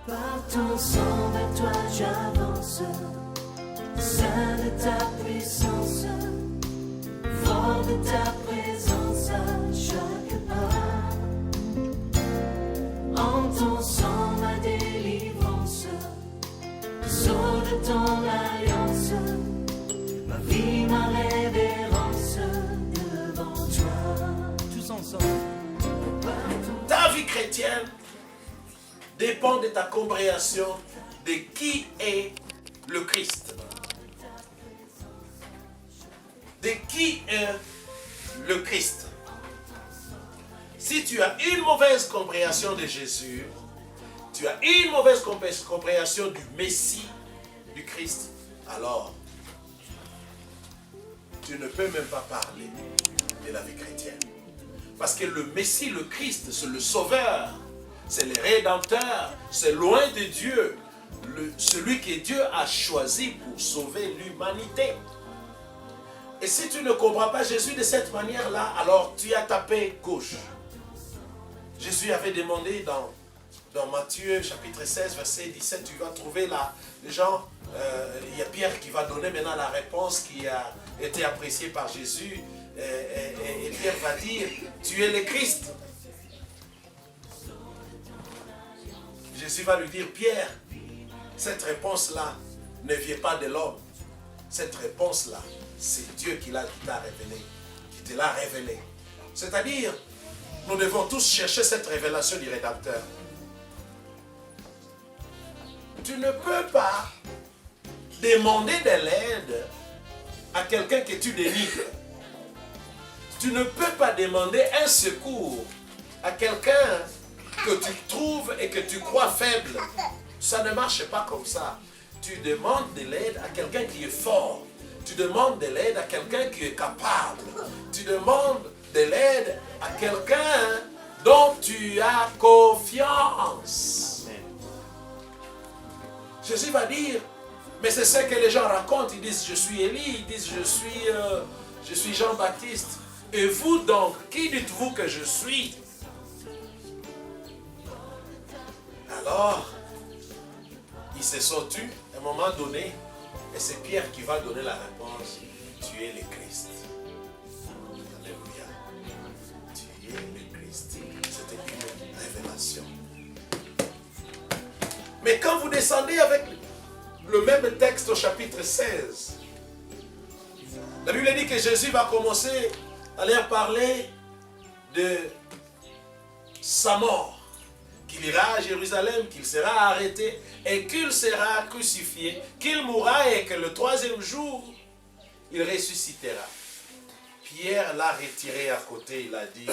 Par ton sang, vers toi j'avance, saint de ta puissance, fort de ta présence à chaque pas. En ton sang, ma délivrance, sceau de ton alliance, ma vie, ma révérence devant toi. Tous ensemble. Ta vie chrétienne dépend de ta compréhension de qui est le Christ. De qui est le Christ. Si tu as une mauvaise compréhension de Jésus, tu as une mauvaise compréhension du Messie, du Christ, alors tu ne peux même pas parler de la vie chrétienne. Parce que le Messie, le Christ, c'est le Sauveur, c'est le Rédempteur, c'est loin de Dieu, celui que Dieu a choisi pour sauver l'humanité. Et si tu ne comprends pas Jésus de cette manière-là, alors tu as tapé gauche. Jésus avait demandé dans Matthieu chapitre 16, verset 17, tu vas trouver là, les gens, il y a Pierre qui va donner maintenant la réponse qui a été appréciée par Jésus. Et Pierre va dire, tu es le Christ. Jésus va lui dire, Pierre, cette réponse-là ne vient pas de l'homme. Cette réponse-là, c'est Dieu qui t'a révélé, qui te l'a révélé. C'est-à-dire, nous devons tous chercher cette révélation du Rédempteur. Tu ne peux pas demander de l'aide à quelqu'un que tu dénigres. Tu ne peux pas demander un secours à quelqu'un que tu trouves et que tu crois faible. Ça ne marche pas comme ça. Tu demandes de l'aide à quelqu'un qui est fort. Tu demandes de l'aide à quelqu'un qui est capable. Tu demandes de l'aide à quelqu'un dont tu as confiance. Jésus va dire, mais c'est ce que les gens racontent. Ils disent, je suis Élie. Ils disent, je suis Jean-Baptiste. Et vous donc, qui dites-vous que je suis? Alors, ils se sont tus à un moment donné, et c'est Pierre qui va donner la réponse. Tu es le Christ. Alléluia. Tu es le Christ. C'était une révélation. Mais quand vous descendez avec le même texte au chapitre 16, la Bible dit que Jésus va commencer à leur parler de sa mort, qu'il ira à Jérusalem, qu'il sera arrêté et qu'il sera crucifié, qu'il mourra et que le troisième jour, il ressuscitera. Pierre l'a retiré à côté, il a dit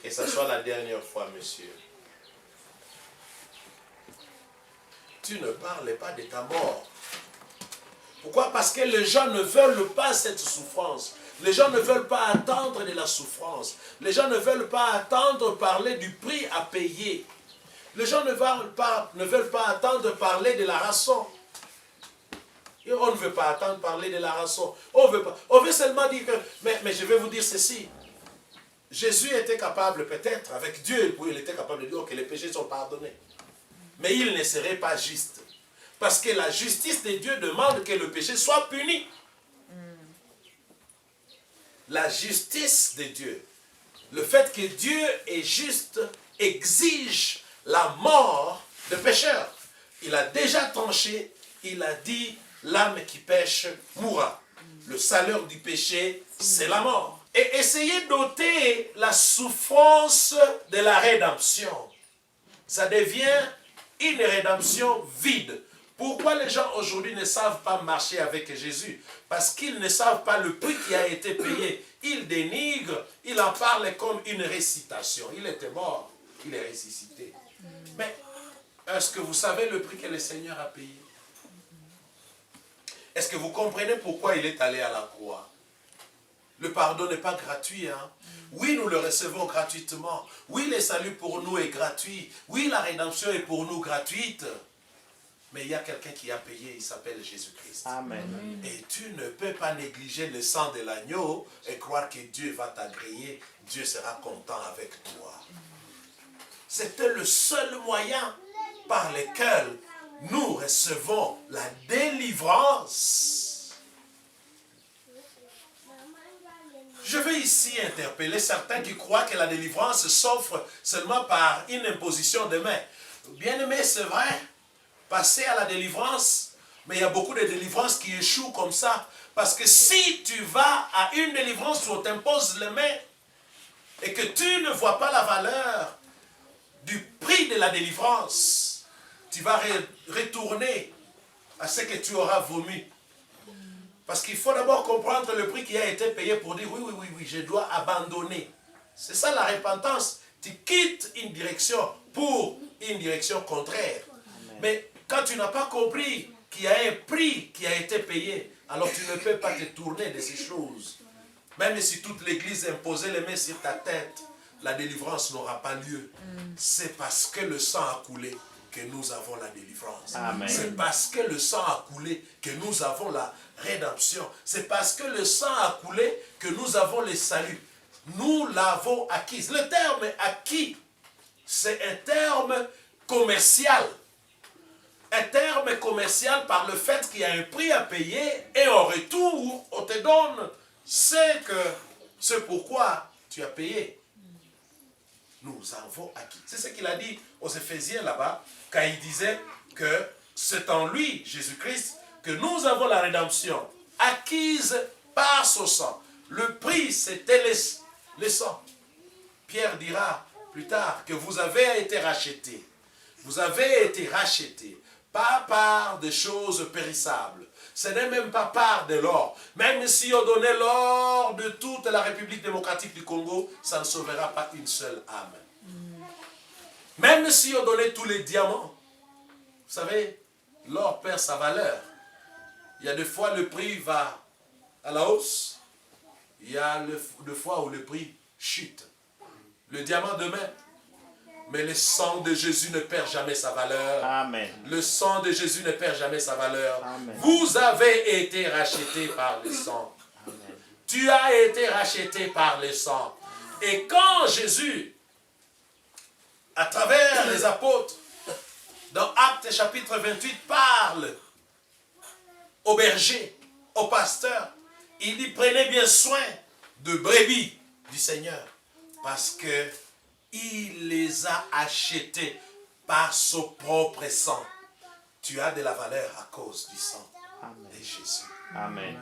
que ce soit la dernière fois, monsieur. Tu ne parles pas de ta mort. Pourquoi? Parce que les gens ne veulent pas cette souffrance. Les gens ne veulent pas attendre de la souffrance. Les gens ne veulent pas attendre parler du prix à payer. Les gens ne veulent pas attendre parler de la rançon. Et on ne veut pas attendre parler de la rançon. On veut seulement dire que... Mais je vais vous dire ceci. Jésus était capable peut-être, avec Dieu, il était capable de dire que les péchés sont pardonnés. Mais il ne serait pas juste. Parce que la justice de Dieu demande que le péché soit puni. La justice de Dieu, le fait que Dieu est juste, exige la mort de pécheurs. Il a déjà tranché, il a dit, l'âme qui pêche mourra. Le salaire du péché, c'est la mort. Et essayez d'ôter la souffrance de la rédemption. Ça devient une rédemption vide. Pourquoi les gens aujourd'hui ne savent pas marcher avec Jésus? Parce qu'ils ne savent pas le prix qui a été payé. Ils dénigrent, ils en parlent comme une récitation. Il était mort, il est ressuscité. Mais est-ce que vous savez le prix que le Seigneur a payé? Est-ce que vous comprenez pourquoi il est allé à la croix? Le pardon n'est pas gratuit. Hein? Oui, nous le recevons gratuitement. Oui, le salut pour nous est gratuit. Oui, la rédemption est pour nous gratuite. Mais il y a quelqu'un qui a payé, il s'appelle Jésus-Christ. Amen. Et tu ne peux pas négliger le sang de l'agneau et croire que Dieu va t'agréer. Dieu sera content avec toi. C'était le seul moyen par lesquels nous recevons la délivrance. Je vais ici interpeller certains qui croient que la délivrance s'offre seulement par une imposition de main. Bien-aimé, c'est vrai, passer à la délivrance, mais il y a beaucoup de délivrances qui échouent comme ça. Parce que si tu vas à une délivrance où on t'impose les mains et que tu ne vois pas la valeur du prix de la délivrance, tu vas retourner à ce que tu auras vomi. Parce qu'il faut d'abord comprendre le prix qui a été payé pour dire oui, je dois abandonner. C'est ça la repentance. Tu quittes une direction pour une direction contraire. Amen. Mais quand tu n'as pas compris qu'il y a un prix qui a été payé, alors tu ne peux pas te tourner de ces choses. Même si toute l'église imposait les mains sur ta tête, la délivrance n'aura pas lieu. C'est parce que le sang a coulé que nous avons la délivrance. Amen. C'est parce que le sang a coulé que nous avons la rédemption. C'est parce que le sang a coulé que nous avons le salut. Nous l'avons acquise. Le terme acquis, c'est un terme commercial. Un terme commercial par le fait qu'il y a un prix à payer et en retour, on te donne ce pourquoi tu as payé. Nous avons acquis. C'est ce qu'il a dit aux Éphésiens là-bas, quand il disait que c'est en lui, Jésus-Christ, que nous avons la rédemption, acquise par son sang. Le prix, c'était le sang. Pierre dira plus tard que vous avez été rachetés. Vous avez été rachetés, pas par des choses périssables. Ce n'est même pas par de l'or. Même si on donnait l'or de toute la République démocratique du Congo, ça ne sauvera pas une seule âme. Même si on donnait tous les diamants, vous savez, l'or perd sa valeur. Il y a des fois le prix va à la hausse. Il y a des fois où le prix chute. Le diamant de même. Mais le sang de Jésus ne perd jamais sa valeur. Amen. Le sang de Jésus ne perd jamais sa valeur. Amen. Vous avez été rachetés par le sang. Amen. Tu as été racheté par le sang. Et quand Jésus, à travers les apôtres, dans Actes chapitre 28, parle aux bergers, aux pasteurs, il dit prenez bien soin de brebis du Seigneur. Parce que il les a achetés par son propre sang. Tu as de la valeur à cause du sang de Jésus. Amen.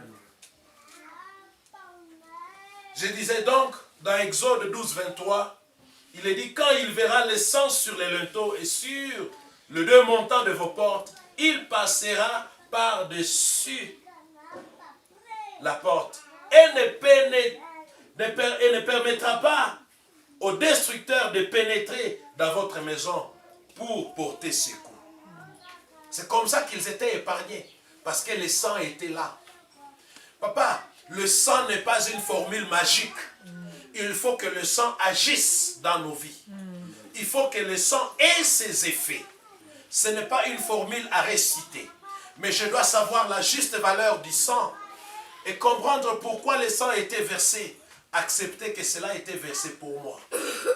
Je disais donc, dans Exode 12, 23, il est dit, quand il verra le sang sur les linteaux et sur le deux montants de vos portes, il passera par-dessus la porte et ne permettra pas au destructeur de pénétrer dans votre maison pour porter secours. C'est comme ça qu'ils étaient épargnés, parce que le sang était là. Papa, le sang n'est pas une formule magique. Il faut que le sang agisse dans nos vies. Il faut que le sang ait ses effets. Ce n'est pas une formule à réciter. Mais je dois savoir la juste valeur du sang et comprendre pourquoi le sang a été versé. Accepter que cela a été versé pour moi.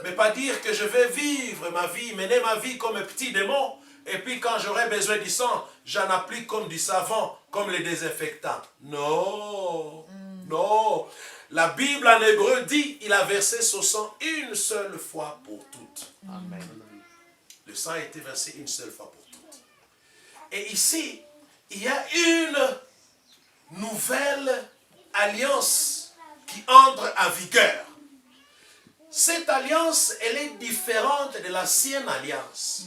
Mais pas dire que je vais vivre ma vie, mener ma vie comme un petit démon. Et puis quand j'aurai besoin du sang, j'en applique comme du savon, comme les désinfectants. Non, non. La Bible en hébreu dit, il a versé son sang une seule fois pour toutes. Amen. Le sang a été versé une seule fois pour toutes. Et ici, il y a une nouvelle alliance qui entre en vigueur. Cette alliance, elle est différente de l'ancienne alliance.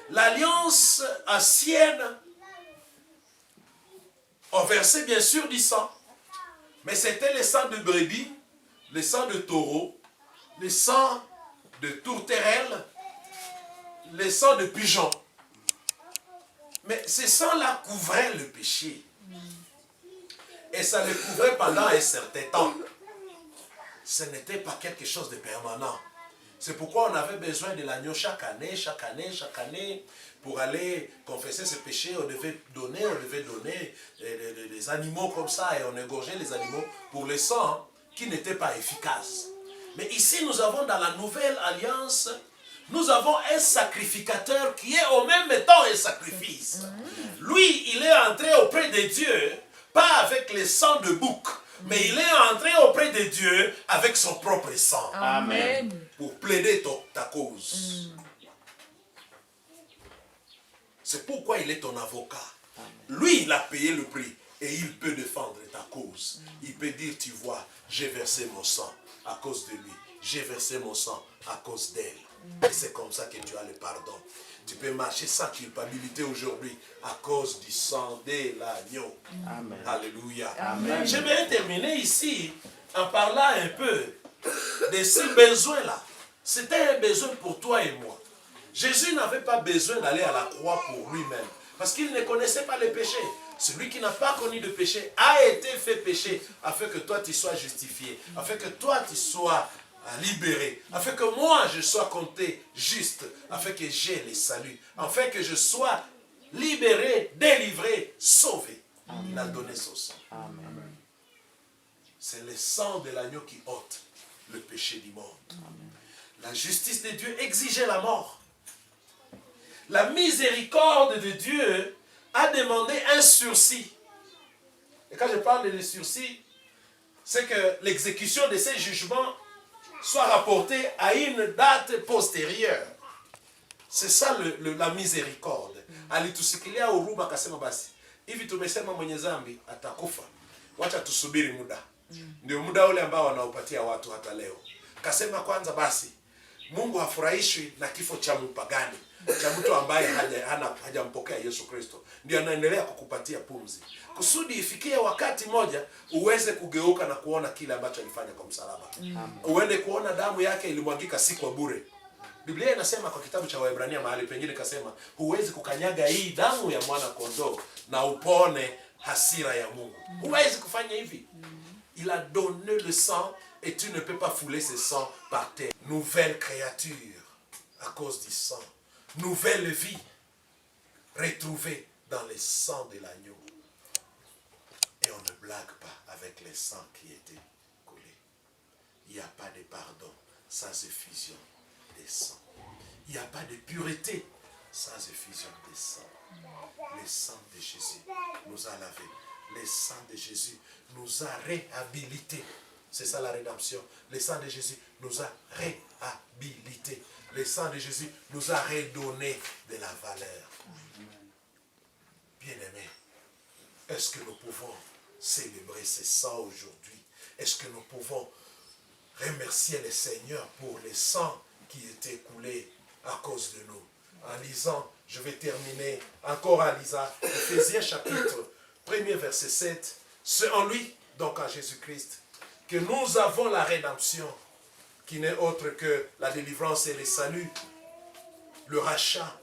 L'alliance ancienne, on versait bien sûr du sang, mais c'était le sang de brebis, le sang de taureau, le sang de tourterelle, le sang de pigeon. Mais ce sang-là couvrait le péché. Et ça le couvrait pendant un certain temps. Ce n'était pas quelque chose de permanent. C'est pourquoi on avait besoin de l'agneau chaque année, pour aller confesser ses péchés. On devait donner des animaux comme ça, et on égorgeait les animaux pour le sang qui n'était pas efficace. Mais ici, nous avons dans la nouvelle alliance nous avons un sacrificateur qui est en même temps un sacrifice. Lui, il est entré auprès de Dieu, pas avec le sang de bouc, mais il est entré auprès de Dieu avec son propre sang. Amen. Pour plaider ta cause. C'est pourquoi il est ton avocat. Lui, il a payé le prix et il peut défendre ta cause. Il peut dire, tu vois, j'ai versé mon sang à cause de lui. J'ai versé mon sang à cause d'elle. Et c'est comme ça que tu as le pardon. Tu peux marcher sans culpabilité aujourd'hui à cause du sang de l'agneau. Amen. Alléluia. Amen. J'aimerais terminer ici en parlant un peu de ce besoin-là. C'était un besoin pour toi et moi. Jésus n'avait pas besoin d'aller à la croix pour lui-même. Parce qu'il ne connaissait pas les péchés. Celui qui n'a pas connu de péché a été fait péché afin que toi tu sois justifié. Afin que toi tu sois libéré. Afin que moi je sois compté juste. Afin que j'ai les saluts. Afin que je sois libéré, délivré, sauvé. Il a donné son sang. Amen. C'est le sang de l'agneau qui ôte le péché du monde. La justice de Dieu exigeait la mort. La miséricorde de Dieu a demandé un sursis. Et quand je parle de sursis, c'est que l'exécution de ces jugements soit rapportée à une date postérieure. C'est ça la miséricorde. Alitusikilia huruma akasema basi, hivi tumesema mwenye dhambi atakufa, wacha tusubiri muda. Ndio muda ule ambao wanaopatia watu hata leo. Kasema kwanza basi, Mungu hafurahishwi na kifo cha mpagani, cha mtu ambaye hajampokea Yesu Kristo. Ndio anaendelea kukupatia pumzi. Kusudi ifikie wakati moja uweze kugeuka na kuona kile ambacho alifanya kwa msalaba. Uende kuona damu yake ilimwagika si kwa bure. Biblia inasema kwa kitabu cha Waebrania mahali pengine kasema, huwezi kukanyaga hii damu ya mwana kondoo na upone hasira ya Mungu. Huwezi kufanya hivi. Il a donné le sang et tu ne peux pas fouler ce sang par terre. Nouvelle créature à cause du sang. Nouvelle vie retrouvée dans le sang de l'agneau. Et on ne blague pas avec le sang qui était collé. Il n'y a pas de pardon sans effusion des sangs. Il n'y a pas de pureté sans effusion des sangs. Le sang de Jésus nous a lavés. Le sang de Jésus nous a réhabilités. C'est ça la rédemption. Le sang de Jésus nous a réhabilités. Le sang de Jésus nous a redonné de la valeur. Bien-aimés, est-ce que nous pouvons célébrer ce sang aujourd'hui? Est-ce que nous pouvons remercier le Seigneur pour le sang qui était coulé à cause de nous? En lisant, je vais terminer encore en lisant Éphésiens chapitre 1er verset 7. C'est en lui, donc en Jésus-Christ, que nous avons la rédemption, qui n'est autre que la délivrance et le salut, le rachat.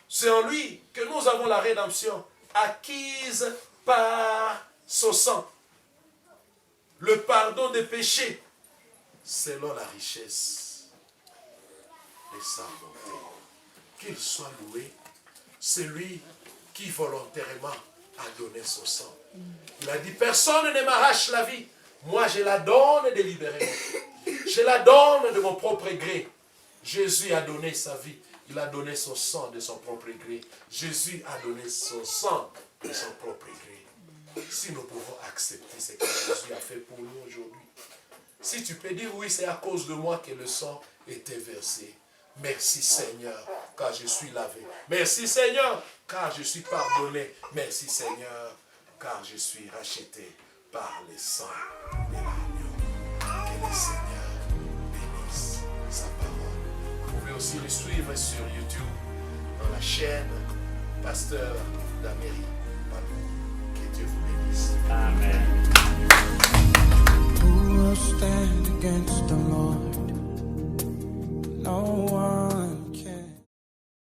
C'est en lui que nous avons la rédemption, acquise par son sang. Le pardon des péchés, selon la richesse de sa bonté. Qu'il soit loué, celui qui volontairement a donné son sang. Il a dit, personne ne m'arrache la vie. Moi, je la donne délibérément. Je la donne de mon propre gré. Jésus a donné sa vie. Il a donné son sang de son propre gré. Jésus a donné son sang de son propre gré. Si nous pouvons accepter ce que Jésus a fait pour nous aujourd'hui. Si tu peux dire, oui, c'est à cause de moi que le sang était versé. Merci Seigneur, car je suis lavé. Merci Seigneur, car je suis pardonné. Merci Seigneur, car je suis racheté par le sang de l'agneau. Que le Seigneur bénisse sa parole. Vous pouvez aussi le suivre sur YouTube, dans la chaîne Pasteur d'Amérique. Que Dieu vous bénisse. Amen.